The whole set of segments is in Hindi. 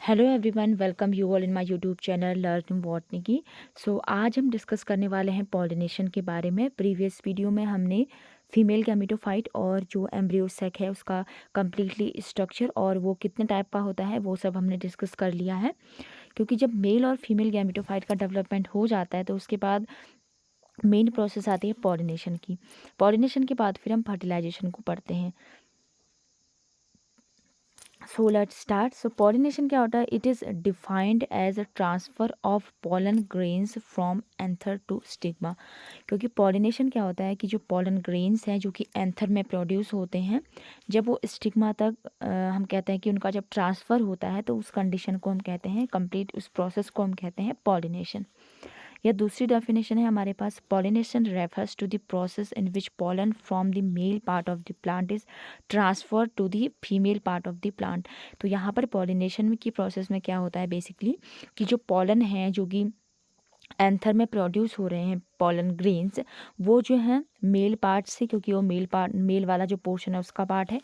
Hello everyone, welcome you all in my YouTube channel learn botany की। आज हम डिस्कस करने वाले हैं पॉलिनेशन के बारे में। प्रीवियस वीडियो में हमने फीमेल गैमेटोफाइट और जो एम्ब्रियो सेक है उसका कम्प्लीटली स्ट्रक्चर और वो कितने टाइप का होता है वो सब हमने डिस्कस कर लिया है। क्योंकि जब मेल और फीमेल गैमेटोफाइट का डेवलपमेंट हो जाता है तो उसके बाद मेन प्रोसेस आती है पॉलिनेशन की। पॉलिनेशन के बाद फिर हम फर्टिलाइजेशन को पढ़ते हैं। So let's start. So pollination क्या होता है? It is defined as a transfer of pollen grains from anther to stigma. क्योंकि pollination क्या होता है कि जो pollen grains हैं जो कि एंथर में प्रोड्यूस होते हैं, जब वो स्टिग्मा तक हम कहते हैं कि उनका जब ट्रांसफ़र होता है तो उस कंडीशन को हम कहते हैं कंप्लीट, उस प्रोसेस को हम कहते हैं पॉलिनेशन। या दूसरी डेफिनेशन है हमारे पास, pollination refers to the process in which pollen from the male part of the plant is transfer to the female part of the plant. तो यहाँ पर पॉलिनेशन की प्रोसेस में क्या होता है बेसिकली कि जो पॉलन है जो कि एंथर में प्रोड्यूस हो रहे हैं पॉलन ग्रेन्स, वो जो है मेल पार्ट से, क्योंकि वो मेल वाला जो पोर्शन है उसका पार्ट है,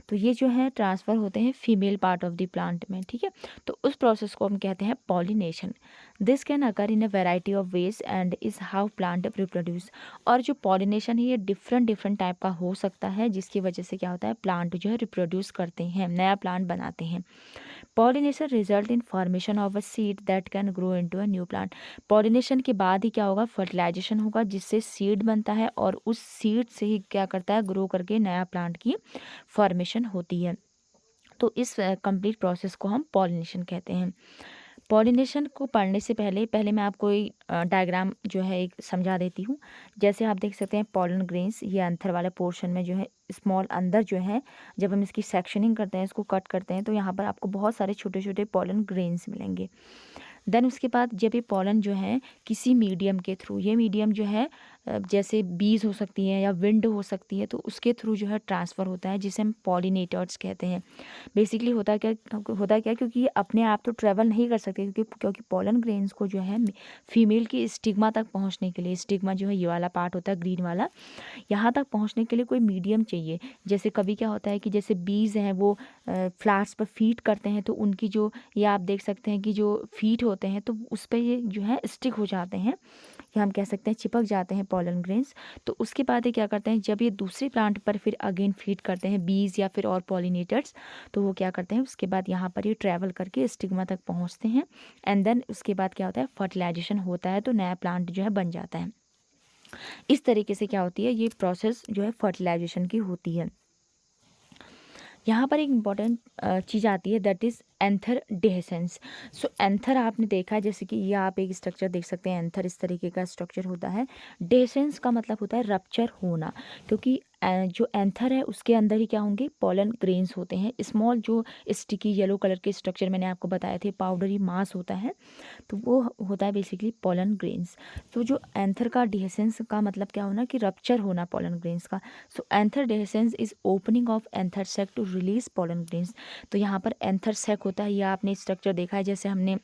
तो ये जो है ट्रांसफ़र होते हैं female part of the plant में। ठीक है, तो उस प्रोसेस को हम कहते हैं pollination. This can occur in a variety of ways and is how plant reproduce. और जो पॉलिनेशन है ये डिफरेंट डिफरेंट टाइप का हो सकता है, जिसकी वजह से क्या होता है प्लांट जो है रिप्रोड्यूस करते हैं, नया प्लांट बनाते हैं। Pollination result in formation of a seed that can grow into a new plant. Pollination के बाद ही क्या होगा, फर्टिलाइजेशन होगा जिससे सीड बनता है और उस सीड से ही क्या करता है, ग्रो करके नया प्लांट की फॉर्मेशन होती है। तो इस कंप्लीट प्रोसेस को हम पॉलिनेशन कहते हैं। पॉलिनेशन को पढ़ने से पहले पहले मैं आपको एक डायग्राम जो है एक समझा देती हूँ। जैसे आप देख सकते हैं पॉलन ग्रेन्स, ये अंदर वाले पोर्शन में जो है स्मॉल अंदर जो है, जब हम इसकी सेक्शनिंग करते हैं, इसको कट करते हैं, तो यहाँ पर आपको बहुत सारे छोटे छोटे पॉलन ग्रेन्स मिलेंगे। देन उसके बाद जब ये पॉलन जो है किसी मीडियम के थ्रू, ये मीडियम जो है जैसे बीज हो सकती है या विंड हो सकती है, तो उसके थ्रू जो है ट्रांसफ़र होता है, जिसे हम पॉलिनेटर्स कहते हैं। बेसिकली होता क्या क्योंकि ये अपने आप तो ट्रैवल नहीं कर सकते, क्योंकि पॉलन ग्रेन्स को जो है फीमेल की स्टिग्मा तक पहुंचने के लिए, स्टिग्मा जो है ये वाला पार्ट होता है ग्रीन वाला, यहाँ तक पहुंचने के लिए कोई मीडियम चाहिए। जैसे कभी क्या होता है कि जैसे बीज हैं वो फ्लावर्स पर फीड करते हैं, तो उनकी जो, ये आप देख सकते हैं कि जो फीट होते हैं तो उस पर ये जो है स्टिक हो जाते हैं, या हम कह सकते हैं चिपक जाते हैं पॉलन ग्रेन्स। तो उसके बाद ये क्या करते हैं, जब ये दूसरे प्लांट पर फिर अगेन फीड करते हैं बीज या फिर और पॉलिनेटर्स, तो वो क्या करते हैं उसके बाद यहाँ पर ये ट्रैवल करके स्टिग्मा तक पहुँचते हैं। एंड देन उसके बाद क्या होता है, फर्टिलाइजेशन होता है, तो नया प्लांट जो है बन जाता है। इस तरीके से क्या होती है, ये प्रोसेस जो है फर्टिलाइजेशन की होती है। यहाँ पर एक इम्पॉर्टेंट चीज़ आती है, that is anther dehiscence. So anther आपने देखा है, जैसे कि ये आप एक स्ट्रक्चर देख सकते हैं, एंथर इस तरीके का स्ट्रक्चर होता है। डेहेसेंस का मतलब होता है रप्चर होना, क्योंकि जो एंथर है उसके अंदर ही क्या होंगे, पॉलन ग्रेन्स होते हैं, स्मॉल जो स्टिकी येलो कलर के स्ट्रक्चर मैंने आपको बताए थे, पाउडरी मास होता है, तो वो होता है बेसिकली पॉलन ग्रेन्स। तो जो एंथर का डेहेसेंस का मतलब क्या होना, कि रप्चर होना पॉलन ग्रेन्स का। So anther dehiscence is opening of anther sac to release pollen grains. तो यहाँ पर एंथर सेक होता है, या आपने स्ट्रक्चर देखा है, जैसे हमने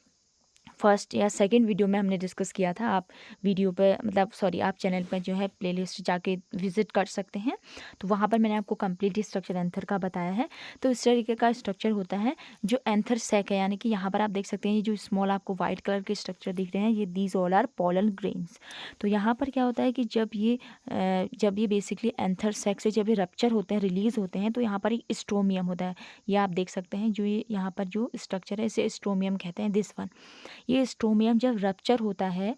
फर्स्ट या सेकंड वीडियो में हमने डिस्कस किया था। आप वीडियो पे मतलब सॉरी आप चैनल पर जो है प्लेलिस्ट जाके विजिट कर सकते हैं, तो वहाँ पर मैंने आपको कंप्लीट स्ट्रक्चर एंथर का बताया है। तो इस तरीके का स्ट्रक्चर होता है जो एंथर सेक है, यानी कि यहाँ पर आप देख सकते हैं ये जो स्मॉल आपको वाइट कलर के स्ट्रक्चर दिख रहे हैं, ये these all are pollen grains. तो यहाँ पर क्या होता है कि जब ये बेसिकली एंथर सेक से जब ये रप्चर होते हैं, रिलीज होते हैं, तो यहाँ पर एक स्ट्रोमियम होता है। ये आप देख सकते हैं, जो ये यहाँ पर जो स्ट्रक्चर है इसे स्ट्रोमियम कहते हैं, दिस वन। ये स्ट्रोमियम जब रप्चर होता है,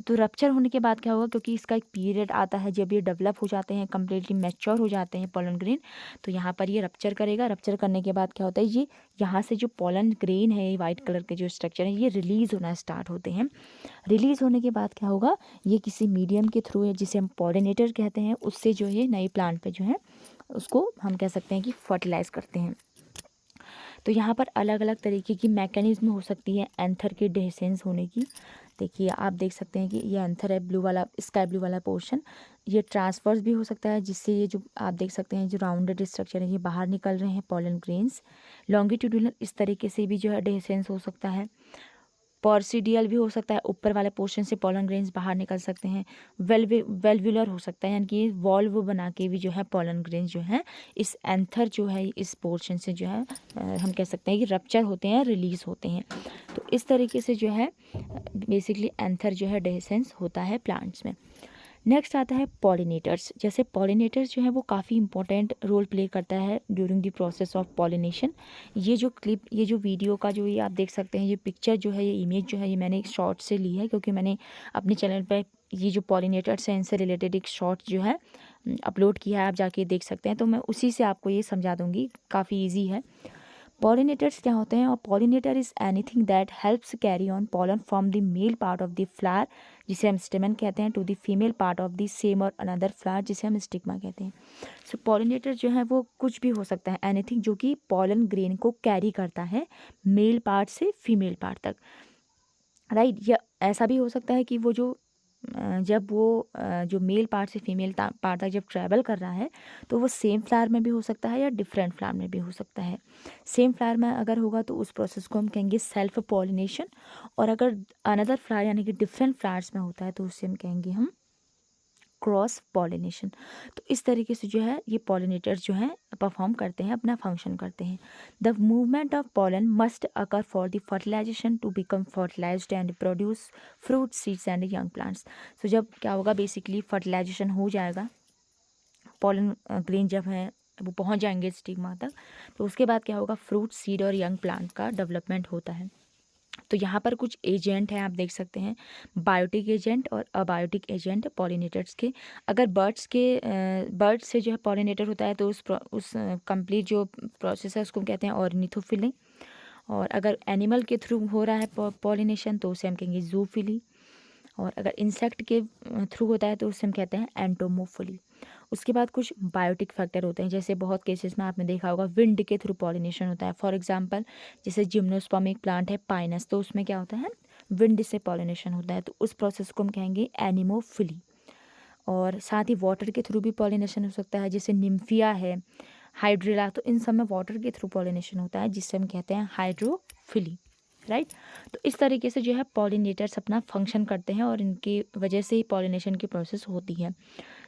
तो रप्चर होने के बाद क्या होगा, क्योंकि इसका एक पीरियड आता है जब ये डेवलप हो जाते हैं, कम्प्लीटली मैच्योर हो जाते हैं पॉलन ग्रेन, तो यहाँ पर ये रप्चर करेगा। रप्चर करने के बाद क्या होता है, ये यहाँ से जो पॉलन ग्रेन है, ये वाइट कलर के जो स्ट्रक्चर है, ये रिलीज़ होना स्टार्ट होते हैं। रिलीज़ होने के बाद क्या होगा, ये किसी मीडियम के थ्रू है, जिसे हम पॉलिनेटर कहते हैं, उससे जो है नई प्लांट पे जो है उसको हम कह सकते हैं कि फर्टिलाइज करते हैं। तो यहाँ पर अलग अलग तरीके की मैकेनिज्म हो सकती है एंथर के डेसेंस होने की। देखिए आप देख सकते हैं कि ये एंथर है, ब्लू वाला, स्काई ब्लू वाला पोर्शन, ये ट्रांसफर्स भी हो सकता है, जिससे ये जो आप देख सकते हैं जो राउंडेड स्ट्रक्चर है ये बाहर निकल रहे हैं पॉलन ग्रेन्स। लॉन्गिट्यूडिनल इस तरीके से भी जो है डेसेंस हो सकता है। पॉर्सिडियल भी हो सकता है, ऊपर वाले पोर्शन से पोलन ग्रेन्स बाहर निकल सकते हैं। वेल्वुलर हो सकता है, यानी कि वॉल्व बना के भी जो है पोलन ग्रेन्स जो है इस एंथर जो है इस पोर्शन से जो है हम कह सकते हैं कि रप्चर होते हैं, रिलीज होते हैं। तो इस तरीके से जो है बेसिकली एंथर जो है डेhiscence होता है प्लांट्स में। नेक्स्ट आता है पॉलिनेटर्स। जैसे पॉलिनेटर्स जो है वो काफ़ी इंपॉर्टेंट रोल प्ले करता है during the process of pollination. ये जो क्लिप, ये जो वीडियो का जो ये आप देख सकते हैं, ये पिक्चर जो है, ये इमेज जो है, ये मैंने एक शॉर्ट से ली है, क्योंकि मैंने अपने चैनल पर ये जो पॉलिनेटर्स हैं इनसे रिलेटेड एक शॉर्ट जो है अपलोड किया है, आप जाके देख सकते हैं। तो मैं उसी से आपको ये समझा दूँगी, काफ़ी ईजी है। पॉलिनेटर्स क्या होते हैं? और pollinator is anything that helps carry on pollen from the male part of the flower, जिसे हम स्टेमन कहते हैं, to the female part of the same or another flower, जिसे हम स्टिग्मा कहते हैं। सो पॉलिनेटर जो है वो कुछ भी हो सकता है, एनीथिंग जो कि पॉलन ग्रेन को कैरी करता है मेल पार्ट से फीमेल पार्ट तक, राइट। या ऐसा भी हो सकता है कि वो जो जब वो जो मेल पार्ट से फीमेल पार्ट तक जब ट्रैवल कर रहा है, तो वो सेम फ्लावर में भी हो सकता है या डिफरेंट फ्लावर में भी हो सकता है। सेम फ्लावर में अगर होगा तो उस प्रोसेस को हम कहेंगे सेल्फ पॉलिनेशन, और अगर अनदर फ्लावर यानी कि डिफरेंट फ्लावर्स में होता है तो उससे हम कहेंगे हम क्रॉस पॉलिनेशन। तो इस तरीके से जो है ये पॉलिनेटर्स जो हैं परफॉर्म करते हैं, अपना फंक्शन करते हैं। The movement of pollen must occur for the fertilization to become fertilized and produce fruit seeds and young plants. तो जब क्या होगा, बेसिकली फर्टिलाइजेशन हो जाएगा, पॉलन ग्रेन जब है वो पहुंच जाएंगे स्टिग्मा तक, तो उसके बाद क्या होगा, फ्रूट सीड और यंग प्लांट का डेवलपमेंट होता है। तो यहाँ पर कुछ एजेंट हैं, आप देख सकते हैं, बायोटिक एजेंट और अबायोटिक एजेंट पॉलिनेटर्स के। अगर बर्ड से जो है पॉलिनेटर होता है तो उस कंप्लीट जो प्रोसेस है उसको कहते हैं ऑर्निथोफिली। और अगर एनिमल के थ्रू हो रहा है पॉलिनेशन तो उसे हम कहेंगे जूफिली। और अगर इंसेक्ट के थ्रू होता है तो उसे हम कहते हैं एंटोमोफिली। उसके बाद कुछ बायोटिक फैक्टर होते हैं, जैसे बहुत केसेस में आपने देखा होगा विंड के थ्रू पॉलिनेशन होता है। फॉर एग्जांपल जैसे जिम्नोस्पर्म एक प्लांट है पाइनस, तो उसमें क्या होता है, विंड से पॉलिनेशन होता है, तो उस प्रोसेस को हम कहेंगे एनिमोफिली। और साथ ही वाटर के थ्रू भी पॉलिनेशन हो सकता है, जैसे निम्फिया है, हाइड्रिला, तो इन सब में वाटर के थ्रू पॉलिनेशन होता है, जिससे हम कहते हैं हाइड्रोफिली, राइट। तो इस तरीके से जो है पॉलिनेटर्स अपना फंक्शन करते हैं और इनकी वजह से ही पॉलिनेशन की प्रोसेस होती है।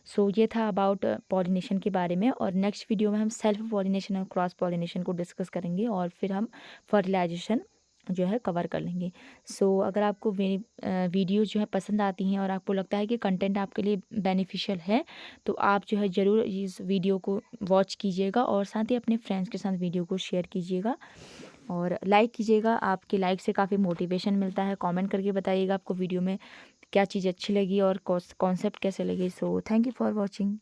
सो ये था अबाउट पॉलिनेशन के बारे में, और नेक्स्ट वीडियो में हम सेल्फ पॉलिनेशन और क्रॉस पॉलिनेशन को डिस्कस करेंगे, और फिर हम फर्टिलाइजेशन जो है कवर कर लेंगे। सो अगर आपको मेरी वीडियो जो है पसंद आती हैं और आपको लगता है कि कंटेंट आपके लिए बेनिफिशियल है, तो आप जो है ज़रूर इस वीडियो को वॉच कीजिएगा, और साथ ही अपने फ्रेंड्स के साथ वीडियो को शेयर कीजिएगा और लाइक कीजिएगा। आपके लाइक से काफ़ी मोटिवेशन मिलता है। कमेंट करके बताइएगा आपको वीडियो में क्या चीज़ अच्छी लगी और कॉन्सेप्ट कैसे लगे। So thank you for watching.